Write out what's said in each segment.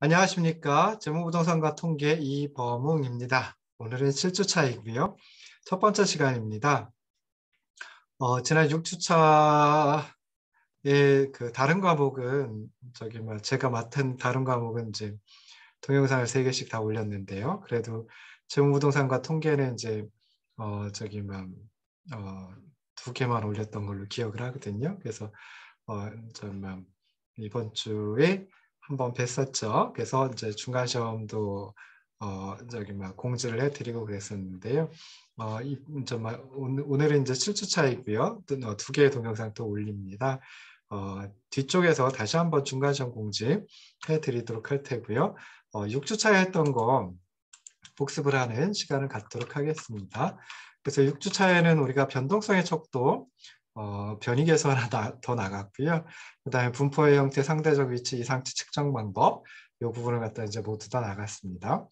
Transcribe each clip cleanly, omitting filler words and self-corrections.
안녕하십니까. 재무부동산과 통계 이범웅입니다. 오늘은 7주차이고요. 첫 번째 시간입니다. 지난 6주차의 그 다른 과목은 제가 맡은 다른 과목은 이제 동영상을 3개씩 다 올렸는데요. 그래도 재무부동산과 통계는 이제 어, 저기 막 어, 2개만 올렸던 걸로 기억을 하거든요. 그래서 정말 이번 주에 한번 뵀었죠. 그래서 이제 중간 시험도 공지를 해드리고 그랬었는데요. 정말 오늘은 이제 7주 차이고요. 또 2개의 동영상 또 올립니다. 뒤쪽에서 다시 한번 중간 시험 공지 해드리도록 할 테고요. 6주 차에 했던 거 복습을 하는 시간을 갖도록 하겠습니다. 그래서 6주 차에는 우리가 변동성의 척도 변이계수 하나 더 나갔고요. 그 다음에 분포의 형태, 상대적 위치, 이상치 측정 방법 이 부분을 갖다 이제 모두 다 나갔습니다.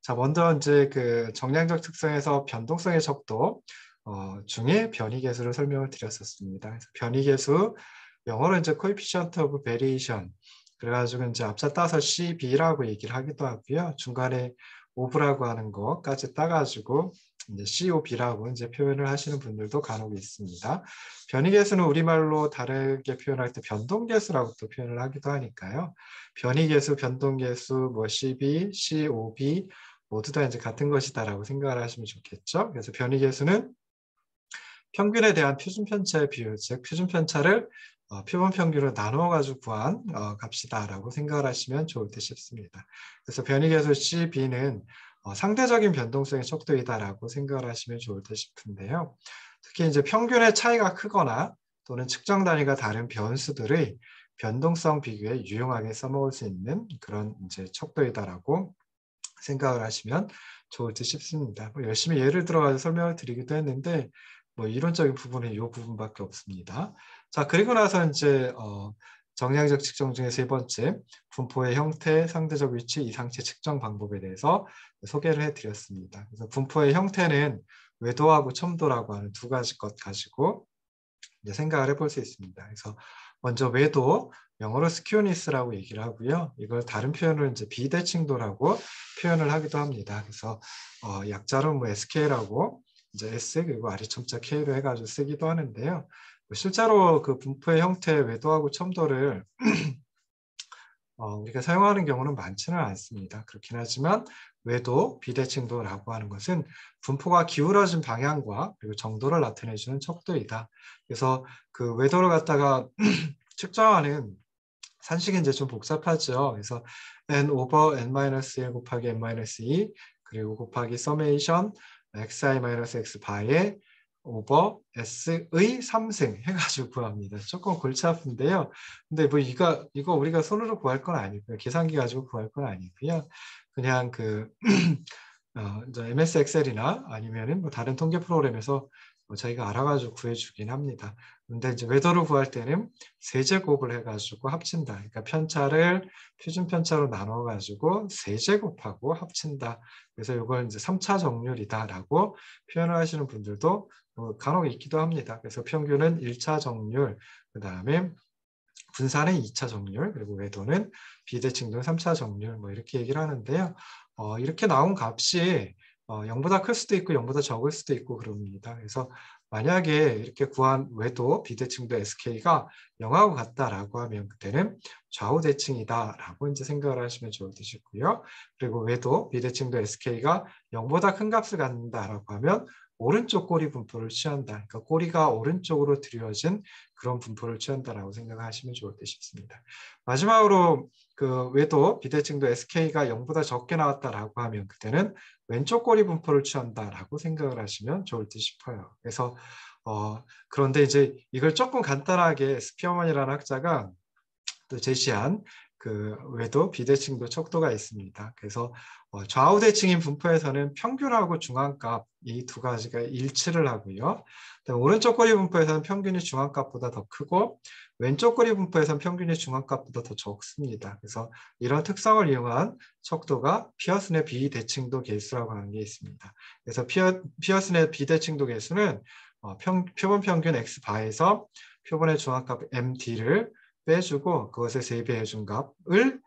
자, 먼저 이제 그 정량적 특성에서 변동성의 척도 중에 변이계수를 설명을 드렸었습니다. 그래서 변이계수 영어로 이제 coefficient of variation 그래가지고 이제 앞자 따서 CB라고 얘기를 하기도 하고요. 중간에 오브라고 하는 것까지 따가지고 이제 COB라고 이제 표현을 하시는 분들도 간혹 있습니다. 변이계수는 우리말로 다르게 표현할 때 변동계수라고 또 표현을 하기도 하니까요. 변이계수, 변동계수, 뭐 CB, COB 모두 다 이제 같은 것이다라고 생각을 하시면 좋겠죠. 그래서 변이계수는 평균에 대한 표준편차의 비율, 즉 표준편차를 표본 평균으로 나누어 가지고 구한 값이다라고 생각을 하시면 좋을 듯 싶습니다. 그래서 변이계수 CB는 상대적인 변동성의 척도이다라고 생각을 하시면 좋을 듯 싶은데요. 특히 이제 평균의 차이가 크거나 또는 측정 단위가 다른 변수들의 변동성 비교에 유용하게 써먹을 수 있는 그런 이제 척도이다라고 생각을 하시면 좋을 듯 싶습니다. 열심히 예를 들어가지고 설명을 드리기도 했는데 이론적인 부분은 이 부분밖에 없습니다. 자, 그리고 나서 이제 정량적 측정 중에 세 번째 분포의 형태, 상대적 위치, 이상치 측정 방법에 대해서 소개를 해드렸습니다. 그래서 분포의 형태는 외도하고 첨도라고 하는 두 가지 것 가지고 이제 생각을 해볼 수 있습니다. 그래서 먼저 외도, 영어로 스큐니스라고 얘기를 하고요. 이걸 다른 표현으로 이제 비대칭도라고 표현을 하기도 합니다. 그래서 약자로 뭐 SK라고 이제 S 그리고 아래 첨자 K로 해가지고 쓰기도 하는데요. 실제로 그 분포의 형태, 외도하고 첨도를 우리가 사용하는 경우는 많지는 않습니다. 그렇긴 하지만 외도, 비대칭도라고 하는 것은 분포가 기울어진 방향과 그리고 정도를 나타내주는 척도이다. 그래서 그 외도를 갖다가 측정하는 산식이 이제 좀 복잡하죠. 그래서 n 오버 n-1 곱하기 n-2 그리고 곱하기 서메이션 xi-x 바에 오버 s의 3승 해가지고 구합니다. 조금 골치 아픈데요. 근데 뭐 이거 우리가 손으로 구할 건 아니고요. 계산기 가지고 구할 건 아니고요. 그냥 그 이제 MS 엑셀이나 아니면은 뭐 다른 통계 프로그램에서 저희가 알아가지고 구해주긴 합니다. 근데 이제 웨더를 구할 때는 세제곱을 해가지고 합친다. 그러니까 편차를 표준 편차로 나눠가지고 세제곱하고 합친다. 그래서 이걸 이제 3차 정률이다라고 표현을 하시는 분들도 간혹 있기도 합니다. 그래서 평균은 1차 정률, 그 다음에 분산은 2차 정률, 그리고 외도는 비대칭도는 3차 정률, 뭐 이렇게 얘기를 하는데요. 이렇게 나온 값이 0보다 클 수도 있고 0보다 적을 수도 있고 그럽니다. 그래서 만약에 이렇게 구한 외도, 비대칭도 SK가 0하고 같다라고 하면 그때는 좌우대칭이다라고 이제 생각을 하시면 좋을 듯 싶고요. 그리고 외도, 비대칭도 SK가 0보다 큰 값을 갖는다라고 하면 오른쪽 꼬리 분포를 취한다. 그러니까 꼬리가 오른쪽으로 들여진 그런 분포를 취한다라고 생각하시면 좋을 듯 싶습니다. 마지막으로 그 외도 비대칭도 SK가 0보다 적게 나왔다라고 하면 그때는 왼쪽 꼬리 분포를 취한다라고 생각을 하시면 좋을 듯 싶어요. 그래서 그런데 이제 이걸 조금 간단하게 스피어만이라는 학자가 또 제시한 그 외도, 비대칭도 척도가 있습니다. 그래서 좌우대칭인 분포에서는 평균하고 중앙값 이 두 가지가 일치를 하고요. 오른쪽 꼬리 분포에서는 평균이 중앙값보다 더 크고 왼쪽 꼬리 분포에서는 평균이 중앙값보다 더 적습니다. 그래서 이런 특성을 이용한 척도가 피어슨의 비대칭도 계수라고 하는 게 있습니다. 그래서 피어슨의 비대칭도 계수는 표본 평균 x바에서 표본의 중앙값 md를 빼주고 그것을 세배해준 값을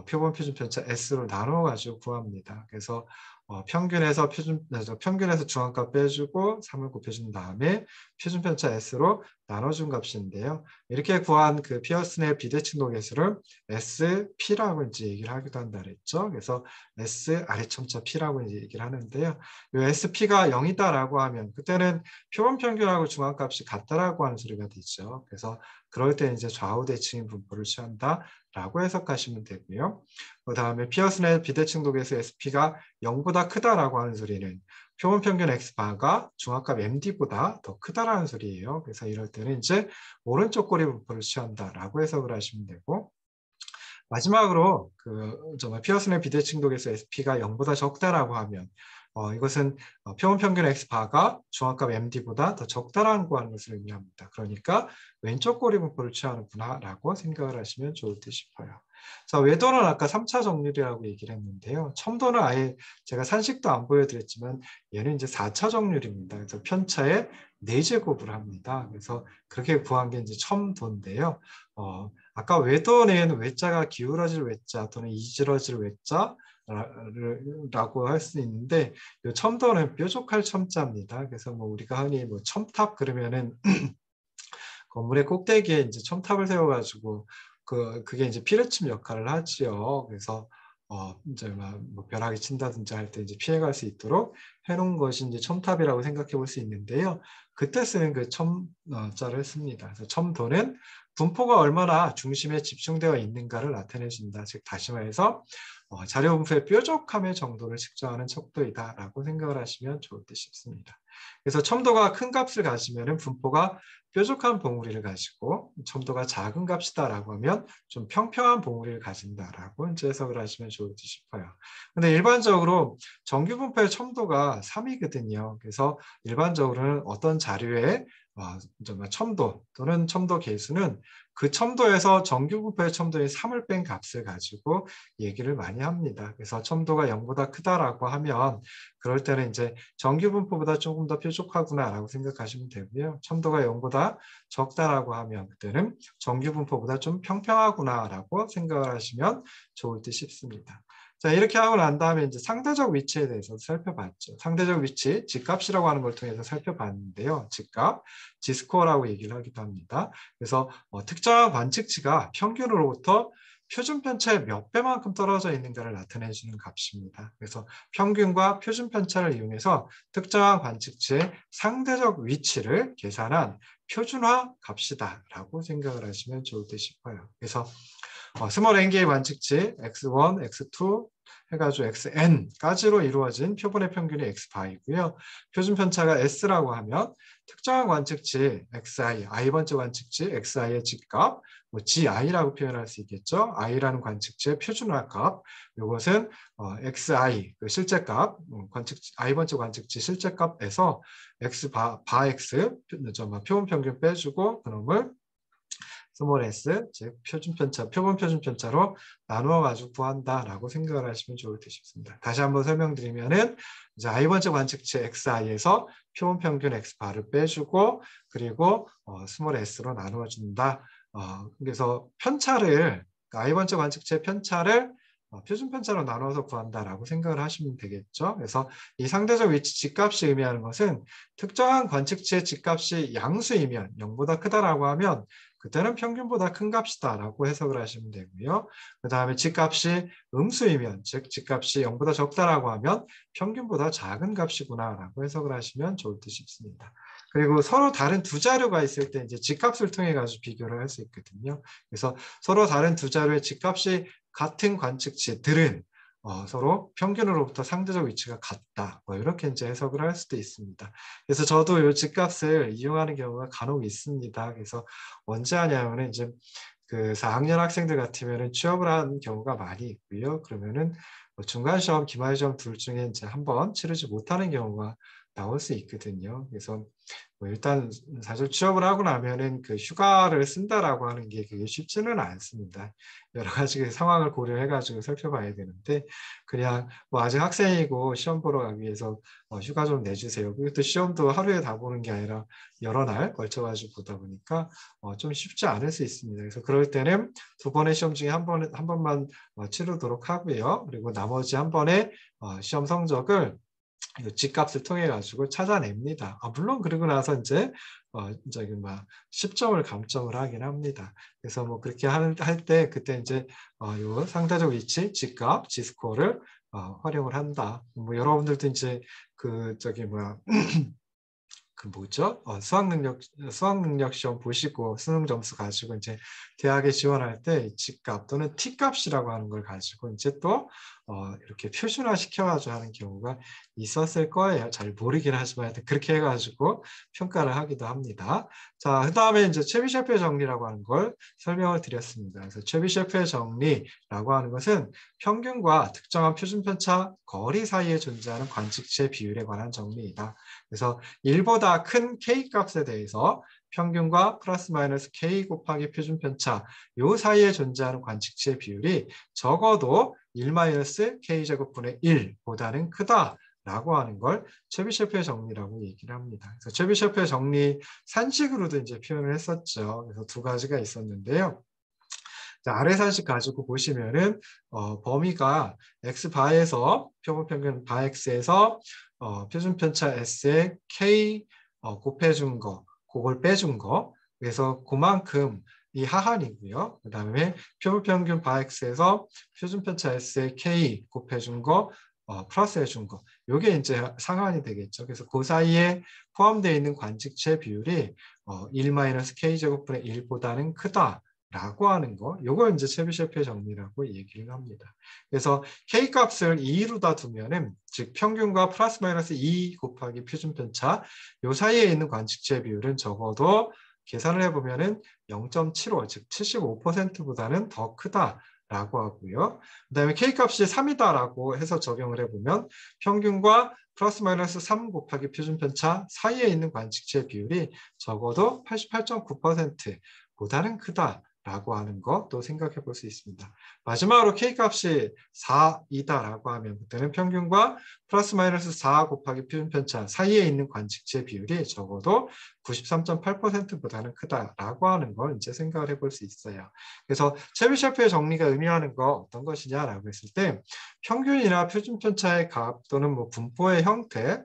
표본 표준 편차 S로 나눠 가지고 구합니다. 그래서 평균에서 중앙값 빼주고 3을 곱해준 다음에 표준 편차 S로 나눠준 값인데요. 이렇게 구한 그 피어슨의 비대칭 노계수를 SP라고 이제 얘기를 하기도 한다 그랬죠. 그래서 S 아래첨자 P라고 이제 얘기를 하는데요. 이 SP가 0이다라고 하면 그때는 표본 평균하고 중앙값이 같다라고 하는 소리가 되죠. 그래서 그럴 때 이제 좌우 대칭인 분포를 취한다라고 해석하시면 되고요. 그 다음에 피어슨의 비대칭 도계수 SP가 0보다 크다라고 하는 소리는 표본 평균 X바가 중앙값 MD보다 더 크다라는 소리예요. 그래서 이럴 때는 이제 오른쪽 꼬리 분포를 취한다라고 해석을 하시면 되고, 마지막으로 정말 피어슨의 비대칭 도계수 SP가 0보다 적다라고 하면 이것은 표본 평균 X바가 중앙값 MD보다 더 적다라는 거 하는 것을 의미합니다. 그러니까 왼쪽 꼬리 분포를 취하는구나 라고 생각을 하시면 좋을 듯 싶어요. 자, 외도는 아까 3차 정률이라고 얘기를 했는데요. 첨도는 아예 제가 산식도 안 보여드렸지만 얘는 이제 4차 정률입니다. 그래서 편차의 4제곱을 합니다. 그래서 그렇게 구한 게 이제 첨도인데요. 아까 외도는 외자가 기울어질 외자 또는 이질어질 외자 라고 할 수 있는데 이 첨도는 뾰족할 첨자입니다. 그래서 뭐 우리가 흔히 뭐 첨탑 그러면은 건물의 꼭대기에 이제 첨탑을 세워가지고 그게 이제 피뢰침 역할을 하지요. 그래서 이제 뭐 벼락이 친다든지 할 때 이제 피해갈 수 있도록 해놓은 것이 이제 첨탑이라고 생각해 볼 수 있는데요. 그때 쓰는 그 첨자를 씁니다. 그래서 첨도는 분포가 얼마나 중심에 집중되어 있는가를 나타내 준다. 즉 다시 말해서 자료 분포의 뾰족함의 정도를 측정하는 척도이다라고 생각을 하시면 좋을 듯 싶습니다. 그래서 첨도가 큰 값을 가지면 분포가 뾰족한 봉우리를 가지고 첨도가 작은 값이다라고 하면 좀 평평한 봉우리를 가진다라고 이제 해석을 하시면 좋을 듯 싶어요. 근데 일반적으로 정규 분포의 첨도가 3이거든요. 그래서 일반적으로는 어떤 자료의 첨도 또는 첨도 계수는 그 첨도에서 정규 분포의 첨도인 3을 뺀 값을 가지고 얘기를 많이 합니다. 그래서 첨도가 0보다 크다라고 하면 그럴 때는 이제 정규 분포보다 조금 더 뾰족하구나라고 생각하시면 되고요. 첨도가 0보다 적다라고 하면 그때는 정규 분포보다 좀 평평하구나라고 생각을 하시면 좋을 듯 싶습니다. 자, 이렇게 하고 난 다음에 이제 상대적 위치에 대해서 살펴봤죠. 상대적 위치, G값이라고 하는 걸 통해서 살펴봤는데요. G값, G스코어라고 얘기를 하기도 합니다. 그래서 특정한 관측치가 평균으로부터 표준 편차의 몇 배만큼 떨어져 있는가를 나타내주는 값입니다. 그래서 평균과 표준 편차를 이용해서 특정한 관측치의 상대적 위치를 계산한 표준화 값이다라고 생각을 하시면 좋을 듯 싶어요. 그래서 스몰 n개의 관측치 x1, x2 해가지고 xn까지로 이루어진 표본의 평균이 x바이고요. 표준 편차가 s라고 하면 특정한 관측치 xi, i번째 관측치 xi의 G값, 뭐 gi라고 표현할 수 있겠죠. i라는 관측치의 표준화값, 이것은 xi, 그 실제값, i번째 관측치 실제값에서 바 x, 표본 평균 빼주고 그놈을 스몰 s, 즉 표본 표준 편차로 나누어 가지고 구한다라고 생각을 하시면 좋을 듯 싶습니다. 다시 한번 설명드리면은 이제 i번째 관측치 xi에서 표본 평균 x바를 빼주고 그리고 스몰 s로 나누어 준다. 그래서 편차를 i번째 관측치의 편차를 표준 편차로 나눠서 구한다라고 생각을 하시면 되겠죠. 그래서 이 상대적 위치 G값이 의미하는 것은 특정한 관측치의 G값이 양수이면 0보다 크다라고 하면 그때는 평균보다 큰 값이다라고 해석을 하시면 되고요. 그 다음에 G값이 음수이면 즉 G값이 0보다 적다라고 하면 평균보다 작은 값이구나라고 해석을 하시면 좋을 듯 싶습니다. 그리고 서로 다른 두 자료가 있을 때 이제 G값을 통해 가지고 비교를 할 수 있거든요. 그래서 서로 다른 두 자료의 G값이 같은 관측치들은 서로 평균으로부터 상대적 위치가 같다. 뭐 이렇게 이제 해석을 할 수도 있습니다. 그래서 저도 이 G값을 이용하는 경우가 간혹 있습니다. 그래서 언제 하냐면은 이제 그 4학년 학생들 같으면은 취업을 한 경우가 많이 있고요. 그러면은 중간 시험, 기말 시험 둘 중에 이제 한번 치르지 못하는 경우가 나올 수 있거든요. 그래서 뭐 일단 사실 취업을 하고 나면은 그 휴가를 쓴다라고 하는 게 그게 쉽지는 않습니다. 여러 가지 상황을 고려해가지고 살펴봐야 되는데 그냥 뭐 아직 학생이고 시험 보러 가기 위해서 휴가 좀 내주세요. 그것도 시험도 하루에 다 보는 게 아니라 여러 날 걸쳐가지고 보다 보니까 좀 쉽지 않을 수 있습니다. 그래서 그럴 때는 두 번의 시험 중에 한 번만 치르도록 하고요. 그리고 나머지 한 번의 시험 성적을 집값을 통해 가지고 찾아냅니다. 물론 그러고 나서 이제 저기 10점을 감점을 하긴 합니다. 그래서 뭐 그렇게 할 때 그때 이제 요 상대적 위치, 집값, 지스코어를 활용을 한다. 뭐 여러분들도 이제 그 저기 그 뭐죠? 수학 능력 시험 보시고 수능 점수 가지고 이제 대학에 지원할 때 G값 또는 T값이라고 하는 걸 가지고 이제 또 이렇게 표준화 시켜가지고 하는 경우가 있었을 거예요. 잘 모르긴 하지만 그렇게 해가지고 평가를 하기도 합니다. 자, 그 다음에 이제 체비셰프의 정리라고 하는 걸 설명을 드렸습니다. 그래서 체비셰프의 정리라고 하는 것은 평균과 특정한 표준 편차 거리 사이에 존재하는 관측치의 비율에 관한 정리이다. 그래서 1보다 큰 K값에 대해서 평균과 플러스 마이너스 K 곱하기 표준 편차 요 사이에 존재하는 관측치의 비율이 적어도 1-K제곱분의 1보다는 크다라고 하는 걸 체비셰프의 정리라고 얘기를 합니다. 그래서 체비셰프의 정리 산식으로도 이제 표현을 했었죠. 그래서 두 가지가 있었는데요. 자, 아래 산식 가지고 보시면은 범위가 x바에서 표본평균 바x에서 표준 편차 s에 k 곱해준 거, 그걸 빼준 거. 그래서 그만큼 이 하한이고요. 그 다음에 표본평균 바x에서 표준 편차 s에 k 곱해준 거, 플러스 해준 거. 요게 이제 상한이 되겠죠. 그래서 그 사이에 포함되어 있는 관측체 비율이 1-K제곱분의 1보다는 크다. 라고 하는 거, 요걸 이제 체비셰프의 정리라고 얘기를 합니다. 그래서 K값을 2로다 두면은, 즉 평균과 플러스 마이너스 2 곱하기 표준 편차, 요 사이에 있는 관측체 비율은 적어도 계산을 해보면은 0.75, 즉 75%보다는 더 크다라고 하고요. 그 다음에 K값이 3이다라고 해서 적용을 해보면 평균과 플러스 마이너스 3 곱하기 표준 편차 사이에 있는 관측체 비율이 적어도 88.9%보다는 크다. 라고 하는 것도 생각해 볼 수 있습니다. 마지막으로 K값이 4이다라고 하면 그때는 평균과 플러스 마이너스 4 곱하기 표준편차 사이에 있는 관측체 비율이 적어도 93.8%보다는 크다라고 하는 걸 이제 생각을 해볼 수 있어요. 그래서 체비셰프의 정리가 의미하는 거 어떤 것이냐라고 했을 때 평균이나 표준편차의 값 또는 뭐 분포의 형태는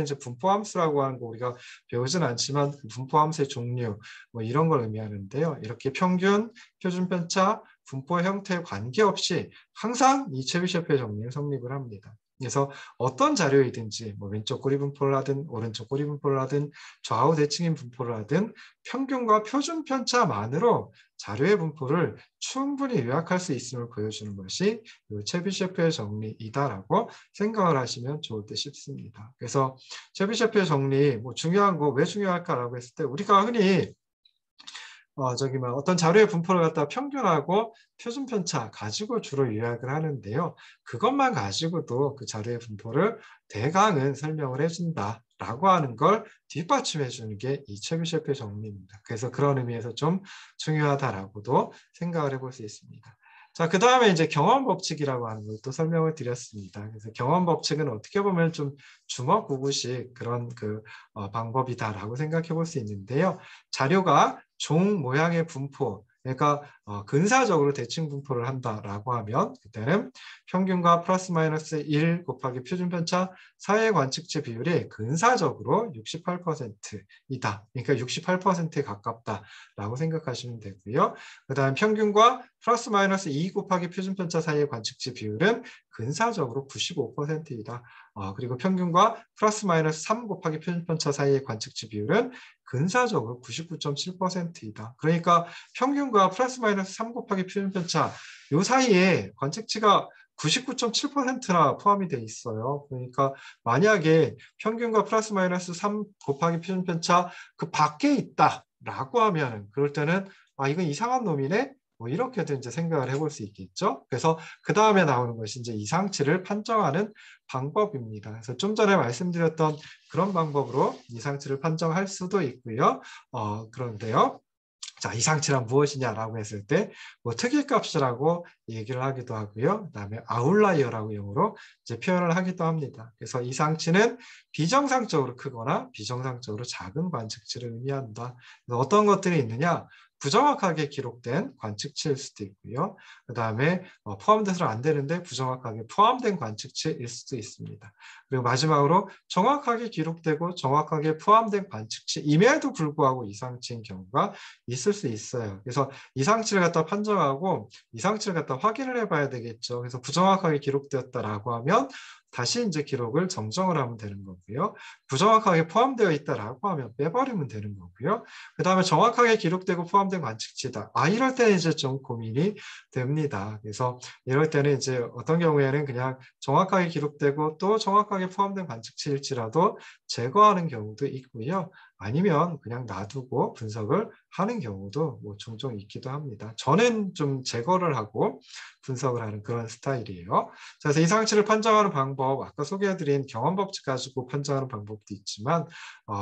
이제 분포함수라고 하는 거 우리가 배우진 않지만 분포함수의 종류 뭐 이런 걸 의미하는데요. 이렇게 평균, 표준편차, 분포의 형태에 관계없이 항상 이 체비셰프의 정리를 성립을 합니다. 그래서 어떤 자료이든지 뭐 왼쪽 꼬리 분포를 하든 오른쪽 꼬리 분포를 하든 좌우 대칭인 분포를 하든 평균과 표준 편차만으로 자료의 분포를 충분히 요약할 수 있음을 보여주는 것이 이 체비셰프의 정리이다라고 생각을 하시면 좋을 듯 싶습니다. 그래서 체비셰프의 정리 뭐 중요한 거 왜 중요할까라고 했을 때 우리가 흔히 어떤 자료의 분포를 갖다 평균하고 표준 편차 가지고 주로 요약을 하는데요. 그것만 가지고도 그 자료의 분포를 대강은 설명을 해준다라고 하는 걸 뒷받침해 주는 게 이 체비셰프의 정리입니다. 그래서 그런 의미에서 좀 중요하다라고도 생각을 해볼 수 있습니다. 자, 그 다음에 이제 경험 법칙이라고 하는 걸 또 설명을 드렸습니다. 그래서 경험 법칙은 어떻게 보면 좀 주먹구구식 그런 방법이다라고 생각해 볼 수 있는데요. 자료가 종 모양의 분포, 그러니까 근사적으로 대칭 분포를 한다라고 하면 그때는 평균과 플러스 마이너스 1 곱하기 표준편차 사이의 관측치 비율이 근사적으로 68%이다. 그러니까 68%에 가깝다라고 생각하시면 되고요. 그 다음 평균과 플러스 마이너스 2 곱하기 표준편차 사이의 관측치 비율은 근사적으로 95%이다. 그리고 평균과 플러스 마이너스 3 곱하기 표준편차 사이의 관측치 비율은 근사적으로 99.7%이다. 그러니까 평균과 플러스 마이너스 3 곱하기 표준편차 요 사이에 관측치가 99.7%나 포함이 돼 있어요. 그러니까 만약에 평균과 플러스 마이너스 3 곱하기 표준편차 그 밖에 있다라고 하면 그럴 때는 이건 이상한 놈이네? 뭐 이렇게도 이제 생각을 해볼 수 있겠죠. 그래서 그 다음에 나오는 것이 이제 이상치를 판정하는 방법입니다. 그래서 좀 전에 말씀드렸던 그런 방법으로 이상치를 판정할 수도 있고요. 그런데요. 자, 이상치란 무엇이냐라고 했을 때 뭐 특이값이라고 얘기를 하기도 하고요. 그다음에 아웃라이어라고 영어로 이제 표현을 하기도 합니다. 그래서 이상치는 비정상적으로 크거나 비정상적으로 작은 관측치를 의미한다. 그래서 어떤 것들이 있느냐? 부정확하게 기록된 관측치일 수도 있고요. 그다음에 포함돼서 안 되는데 부정확하게 포함된 관측치일 수도 있습니다. 그리고 마지막으로 정확하게 기록되고 정확하게 포함된 관측치임에도 불구하고 이상치인 경우가 있을 수 있어요. 그래서 이상치를 갖다 판정하고 이상치를 갖다 확인을 해봐야 되겠죠. 그래서 부정확하게 기록되었다라고 하면 다시 이제 기록을 정정을 하면 되는 거고요. 부정확하게 포함되어 있다라고 하면 빼버리면 되는 거고요. 그 다음에 정확하게 기록되고 포함된 관측치다. 이럴 때는 이제 좀 고민이 됩니다. 그래서 이럴 때는 이제 어떤 경우에는 그냥 정확하게 기록되고 또 정확하게 포함된 관측치일지라도 제거하는 경우도 있고요. 아니면 그냥 놔두고 분석을 하는 경우도 뭐 종종 있기도 합니다. 저는 좀 제거를 하고 분석을 하는 그런 스타일이에요. 자, 그래서 이상치를 판정하는 방법, 아까 소개해드린 경험 법칙 가지고 판정하는 방법도 있지만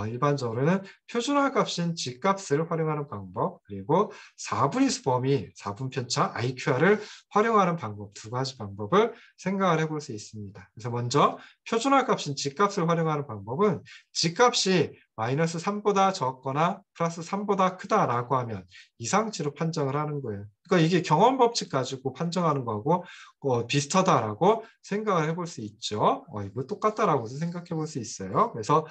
일반적으로는 표준화 값인 G값을 활용하는 방법, 그리고 4분위수 범위, 4분 편차, IQR을 활용하는 방법, 두 가지 방법을 생각을 해볼 수 있습니다. 그래서 먼저 표준화 값인 G값을 활용하는 방법은 G값이 마이너스 3보다 적거나 플러스 3보다 크다라고 하면 이상치로 판정을 하는 거예요. 그러니까 이게 경험 법칙 가지고 판정하는 거하고 비슷하다라고 생각을 해볼 수 있죠. 이거 똑같다라고 생각해 볼 수 있어요. 그래서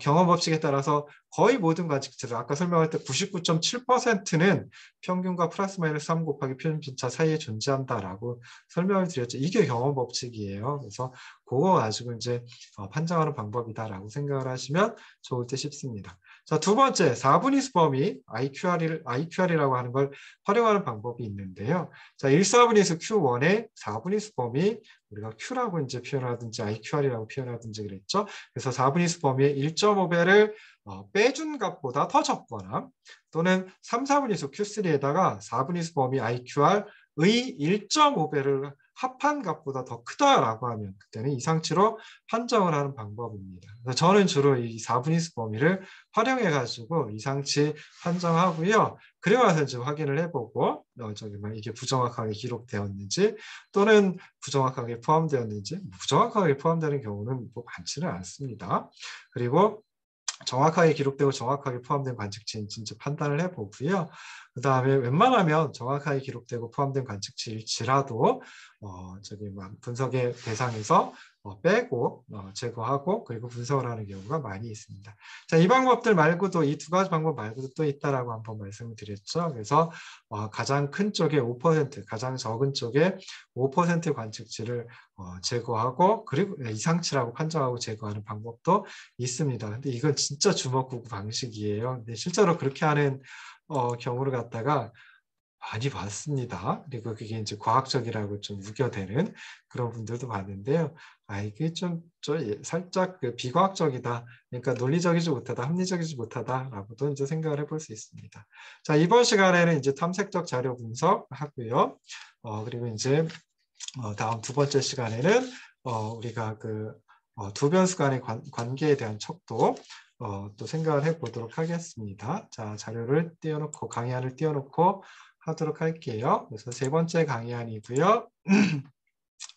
경험 법칙에 따라서 거의 모든 관측치를 아까 설명할 때 99.7%는 평균과 플러스 마이너스 3 곱하기 표준 편차 사이에 존재한다라고 설명을 드렸죠. 이게 경험 법칙이에요. 그래서 그거 가지고 이제 판정하는 방법이다라고 생각을 하시면 좋을 듯 싶습니다. 자, 두 번째, 4분위수 범위, IQR이라고 하는 걸 활용하는 방법이 있는데요. 자, 1/4분위수 Q1의 4분위수 범위, 우리가 Q라고 이제 표현하든지 IQR이라고 표현하든지 그랬죠. 그래서 4분위수 범위의 1.5배를 빼준 값보다 더 적거나 또는 3/4분위수 Q3에다가 4분위수 범위 IQR의 1.5배를 합한 값보다 더 크다라고 하면 그때는 이상치로 판정을 하는 방법입니다. 그래서 저는 주로 이 4분위수 범위를 활용해 가지고 이상치 판정하고요. 그리고 나서 이제 확인을 해보고 이게 부정확하게 기록되었는지 또는 부정확하게 포함되었는지 부정확하게 포함되는 경우는 뭐 많지는 않습니다. 그리고 정확하게 기록되고 정확하게 포함된 관측치인지 진짜 판단을 해보고요. 그 다음에 웬만하면 정확하게 기록되고 포함된 관측치일지라도 분석의 대상에서 빼고 제거하고 그리고 분석을 하는 경우가 많이 있습니다. 자, 이 방법들 말고도 이 두 가지 방법 말고도 또 있다라고 한번 말씀을 드렸죠. 그래서 가장 큰 쪽에 5%, 가장 적은 쪽에 5% 관측치를 제거하고 그리고 이상치라고 판정하고 제거하는 방법도 있습니다. 근데 이건 진짜 주먹구구 방식이에요. 근데 실제로 그렇게 하는 경우를 갖다가 많이 봤습니다. 그리고 그게 이제 과학적이라고 좀 우겨대는 그런 분들도 봤는데요. 이게 좀 살짝 비과학적이다. 그러니까 논리적이지 못하다, 합리적이지 못하다라고도 이제 생각을 해볼 수 있습니다. 자, 이번 시간에는 이제 탐색적 자료 분석하고요. 그리고 이제 다음 두 번째 시간에는 우리가 두 변수 간의 관계에 대한 척도 또 생각을 해보도록 하겠습니다. 자, 자료를 띄워놓고 강의안을 띄워놓고 하도록 할게요. 그래서 세 번째 강의안이고요.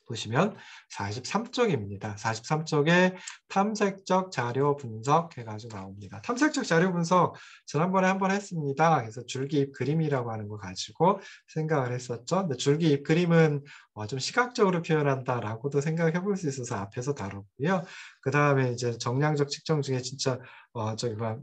보시면 43쪽입니다. 43쪽에 탐색적 자료 분석 해가지고 나옵니다. 탐색적 자료 분석 지난번에 한번 했습니다. 그래서 줄기잎 그림이라고 하는 거 가지고 생각을 했었죠. 근데 줄기잎 그림은 좀 시각적으로 표현한다라고도 생각해 볼 수 있어서 앞에서 다뤘고요. 그 다음에 이제 정량적 측정 중에 진짜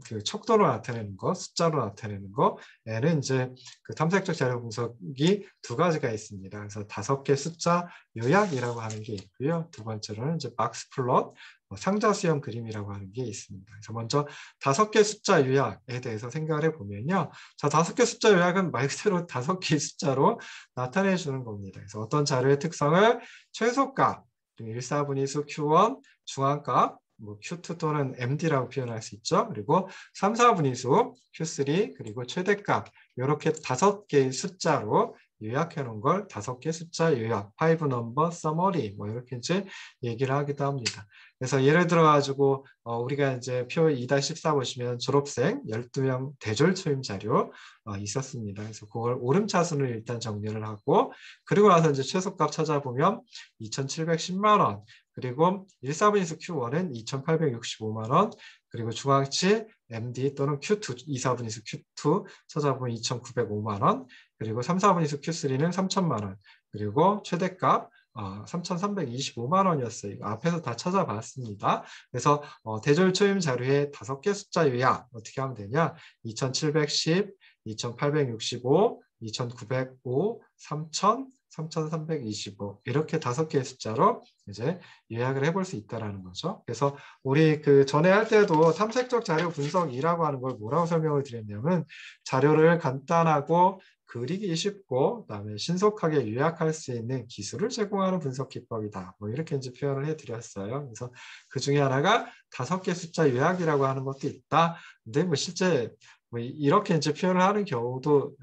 그 척도로 나타내는 거, 숫자로 나타내는 거에는 이제 그 탐색적 자료 분석이 두 가지가 있습니다. 그래서 5개 숫자 요약이라고 하는 게 있고요. 두 번째로는 이제 박스 플롯, 상자 수형 그림이라고 하는 게 있습니다. 그래서 먼저 5개 숫자 요약에 대해서 생각을 해보면요. 자, 5개 숫자 요약은 말 그대로 5개의 숫자로 나타내 주는 겁니다. 그래서 어떤 자료의 특성을 최소값, 1/4분위수 Q1, 중앙값, 뭐 Q2 또는 MD라고 표현할 수 있죠. 그리고 3, 4분위수 Q3 그리고 최대값 이렇게 5개의 숫자로 요약해 놓은 걸 5개 숫자 요약, 5 넘버 서머리 뭐 이렇게 이제 얘기를 하기도 합니다. 그래서 예를 들어 가지고 우리가 이제 표 2-14 보시면 졸업생 12명 대졸 초임 자료 있었습니다. 그래서 그걸 오름차순을 일단 정리를 하고 그리고 나서 이제 최소값 찾아보면 2,710만 원 그리고 1사분위수 Q1은 2,865만 원 그리고 중앙치 MD 또는 Q2 2사분위수 Q2 찾아보면 2,905만 원 그리고 3, 4분위수 Q3는 3,000만 원 그리고 최대값 3,325만 원이었어요. 앞에서 다 찾아봤습니다. 그래서 대졸 초임 자료에 5개 숫자 요약 어떻게 하면 되냐? 2,710, 2,865, 2,905, 3,000, 3,325 이렇게 5개의 숫자로 이제 요약을 해볼 수 있다는 거죠. 그래서 우리 그 전에 할 때도 탐색적 자료 분석이라고 하는 걸 뭐라고 설명을 드렸냐면 자료를 간단하고 그리기 쉽고 그다음에 신속하게 요약할 수 있는 기술을 제공하는 분석 기법이다. 뭐 이렇게 이제 표현을 해드렸어요. 그래서 그 중에 하나가 5개 숫자 요약이라고 하는 것도 있다. 근데 뭐 실제 뭐 이렇게 이제 표현을 하는 경우도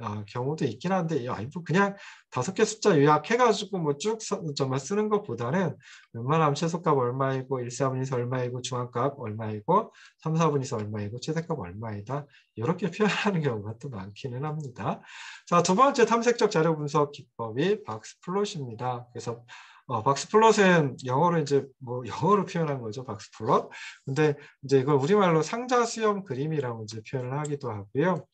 있긴 한데 뭐 그냥 5개 숫자 요약해가지고 뭐 쭉 정말 쓰는 것보다는 웬만하면 최소값 얼마이고 1, 4분위수 얼마이고 중앙값 얼마이고 3, 4분위수 얼마이고 최대값 얼마이다. 이렇게 표현하는 경우가 또 많기는 합니다. 자, 두 번째 탐색적 자료 분석 기법이 박스플롯입니다. 그래서 박스플롯은 영어로 이제 뭐 영어로 표현한 거죠. 박스플롯. 근데 이제 이걸 우리말로 상자 수염 그림이라고 이제 표현을 하기도 하고요.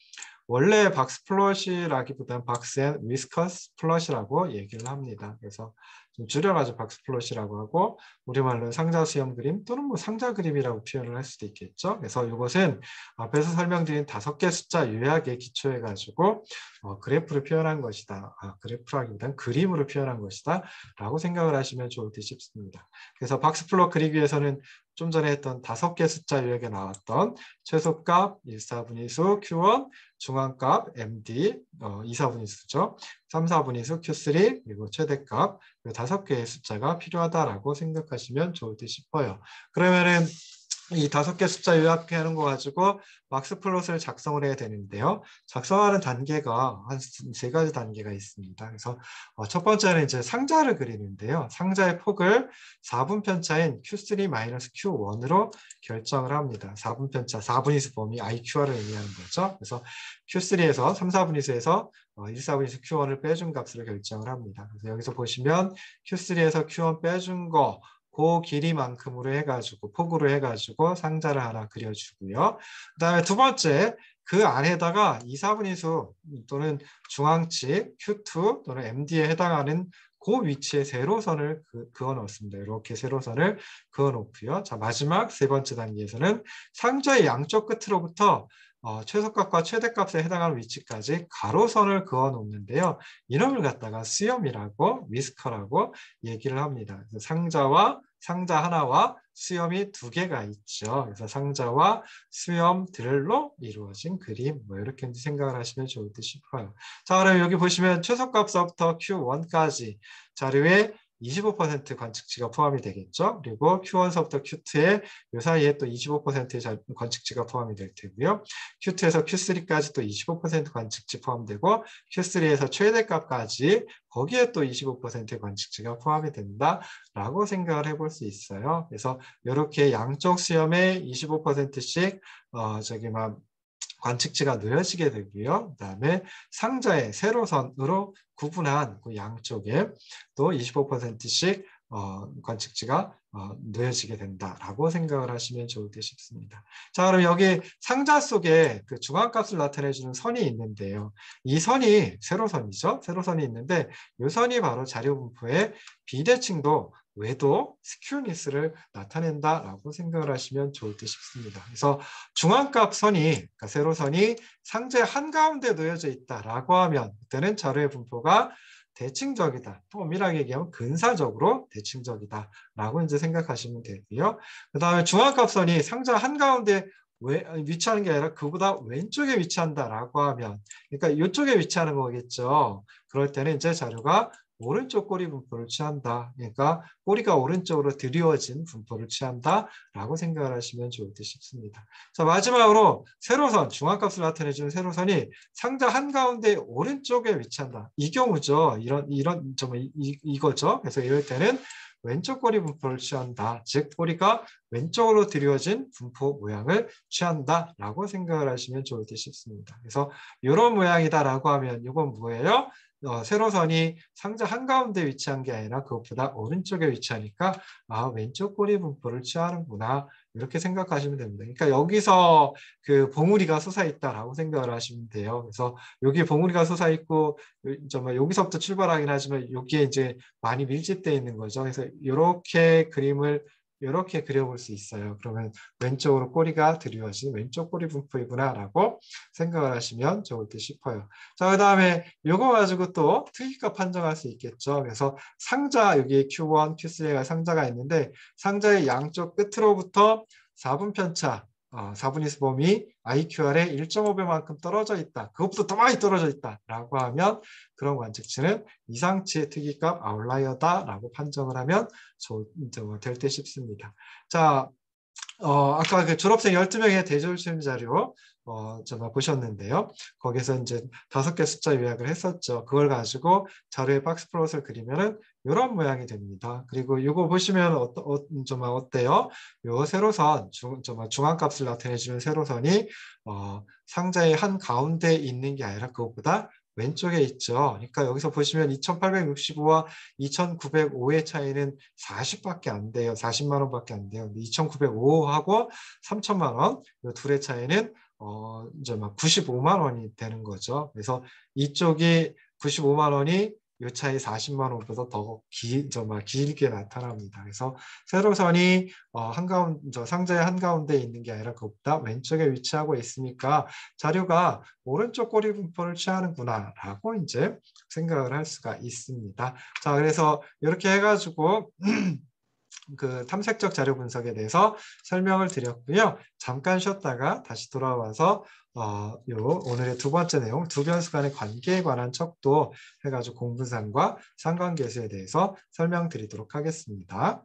원래 박스플롯이라기보다는 박스 앤 위스커스 플롯이라고 얘기를 합니다. 그래서 좀 줄여가지고 박스플롯이라고 하고 우리말로는 상자 수염 그림 또는 뭐 상자 그림이라고 표현을 할 수도 있겠죠. 그래서 이것은 앞에서 설명드린 5개 숫자 요약에 기초해가지고 그래프를 표현한 것이다. 그래프라기보다는 그림으로 표현한 것이다. 라고 생각을 하시면 좋을 듯 싶습니다. 그래서 박스플롯 그리기 위해서는 좀 전에 했던 5개 숫자 요약에 나왔던 최소값 1사분위수 Q1, 중앙값 MD 2사분위수죠. 3, 4분위수 Q3 그리고 최대값 5개의 숫자가 필요하다라고 생각하시면 좋을 듯 싶어요. 그러면은 이 5개 숫자 요약하는 거 가지고 박스플롯을 작성을 해야 되는데요. 작성하는 단계가 한 3가지 단계가 있습니다. 그래서 첫 번째는 이제 상자를 그리는데요. 상자의 폭을 4분 편차인 Q3-Q1으로 결정을 합니다. 4분 편차, 4분위수 범위 IQR을 의미하는 거죠. 그래서 Q3에서 3, 4분위수에서 1, 4분위수 Q1을 빼준 값으로 결정을 합니다. 그래서 여기서 보시면 Q3에서 Q1 빼준 거 그 길이만큼으로 해가지고 폭으로 해가지고 상자를 하나 그려주고요. 그다음에 두 번째 그 안에다가 2, 4분위수 또는 중앙치 Q2 또는 MD에 해당하는 그 위치에 세로선을 그어 놓습니다. 이렇게 세로선을 그어 놓고요. 자, 마지막 세 번째 단계에서는 상자의 양쪽 끝으로부터 최소값과 최대값에 해당하는 위치까지 가로선을 그어 놓는데요. 이놈을 갖다가 수염이라고 위스커라고 얘기를 합니다. 그래서 상자 하나와 수염이 2개가 있죠. 그래서 상자와 수염들로 이루어진 그림 뭐 이렇게 생각을 하시면 좋을 듯 싶어요. 자, 그럼 여기 보시면 최소값서부터 Q1까지 자료에 25% 관측치가 포함이 되겠죠. 그리고 Q1서부터 Q2에 이 사이에 또 25%의 관측치가 포함이 될 테고요. Q2에서 Q3까지 또 25% 관측치 포함되고 Q3에서 최대값까지 거기에 또 25%의 관측치가 포함이 된다라고 생각을 해볼 수 있어요. 그래서 이렇게 양쪽 수염에 25%씩 관측치가 놓여지게 되고요. 그다음에 상자의 세로선으로 구분한 그 양쪽에 또 25%씩 관측치가 놓여지게 된다라고 생각을 하시면 좋을 듯 싶습니다. 자, 그럼 여기 상자 속에 그 중앙값을 나타내주는 선이 있는데요. 이 선이 세로선이죠. 세로선이 있는데 이 선이 바로 자료 분포의 비대칭도 외도 스큐니스를 나타낸다라고 생각을 하시면 좋을 듯 싶습니다. 그래서 중앙값 선이, 그러니까 세로선이 상자의 한가운데 놓여져 있다라고 하면 그때는 자료의 분포가 대칭적이다. 또 엄밀하게 얘기하면 근사적으로 대칭적이다라고 이제 생각하시면 되고요. 그 다음에 중앙값선이 상자 한가운데 위치하는 게 아니라 그보다 왼쪽에 위치한다라고 하면, 그러니까 이쪽에 위치하는 거겠죠. 그럴 때는 이제 자료가 오른쪽 꼬리 분포를 취한다. 그러니까 꼬리가 오른쪽으로 드리워진 분포를 취한다라고 생각을 하시면 좋을 듯 싶습니다. 자, 마지막으로 세로선, 중앙값을 나타내주는 세로선이 상자 한가운데 오른쪽에 위치한다. 이 경우죠. 이런 정말 이거죠. 그래서 이럴 때는 왼쪽 꼬리 분포를 취한다. 즉 꼬리가 왼쪽으로 드리워진 분포 모양을 취한다라고 생각을 하시면 좋을 듯 싶습니다. 그래서 이런 모양이다라고 하면 이건 뭐예요? 세로선이 상자 한가운데 위치한 게 아니라 그것보다 오른쪽에 위치하니까 왼쪽 꼬리 분포를 취하는구나 이렇게 생각하시면 됩니다. 그러니까 여기서 그 봉우리가 솟아있다라고 생각을 하시면 돼요. 그래서 여기 봉우리가 솟아있고 여기서부터 출발하긴 하지만 여기에 이제 많이 밀집되어 있는 거죠. 그래서 이렇게 그림을 이렇게 그려볼 수 있어요. 그러면 왼쪽으로 꼬리가 드리워진 왼쪽 꼬리 분포이구나라고 생각을 하시면 좋을 듯 싶어요. 자, 그 다음에 이거 가지고 또 특이값 판정할 수 있겠죠. 그래서 상자, 여기 Q1, Q3가 상자가 있는데 상자의 양쪽 끝으로부터 4분 편차, 4분의 범위 IQR에 1.5배만큼 떨어져 있다. 그것보다 더 많이 떨어져 있다라고 하면 그런 관측치는 이상치의 특이값 아웃라이어다라고 판정을 하면 될 듯 싶습니다. 자, 아까 그 졸업생 12명의 대졸심 자료 정말 보셨는데요. 거기서 이제 5개 숫자 요약을 했었죠. 그걸 가지고 자료에 박스 플롯을 그리면은 이런 모양이 됩니다. 그리고 이거 보시면 정말 어때요? 요 세로선, 정말 중앙값을 나타내주는 세로선이 상자의 한 가운데 있는 게 아니라 그것보다 왼쪽에 있죠. 그러니까 여기서 보시면 2,865와 2,905의 차이는 40밖에 안 돼요. 40만 원밖에 안 돼요. 2,905하고 3천만 원, 이 둘의 차이는 이제 막 95만 원이 되는 거죠. 그래서 이쪽이 95만 원이 이 차이 40만 원보다 더 길게 나타납니다. 그래서 세로선이 상자의 한가운데 있는 게 아니라 그것보다 왼쪽에 위치하고 있으니까 자료가 오른쪽 꼬리 분포를 취하는구나 라고 이제 생각을 할 수가 있습니다. 자, 그래서 이렇게 해가지고 그 탐색적 자료 분석에 대해서 설명을 드렸고요. 잠깐 쉬었다가 다시 돌아와서 오늘의 두 번째 내용, 두 변수 간의 관계에 관한 척도 해가지고 공분상과 상관계수에 대해서 설명드리도록 하겠습니다.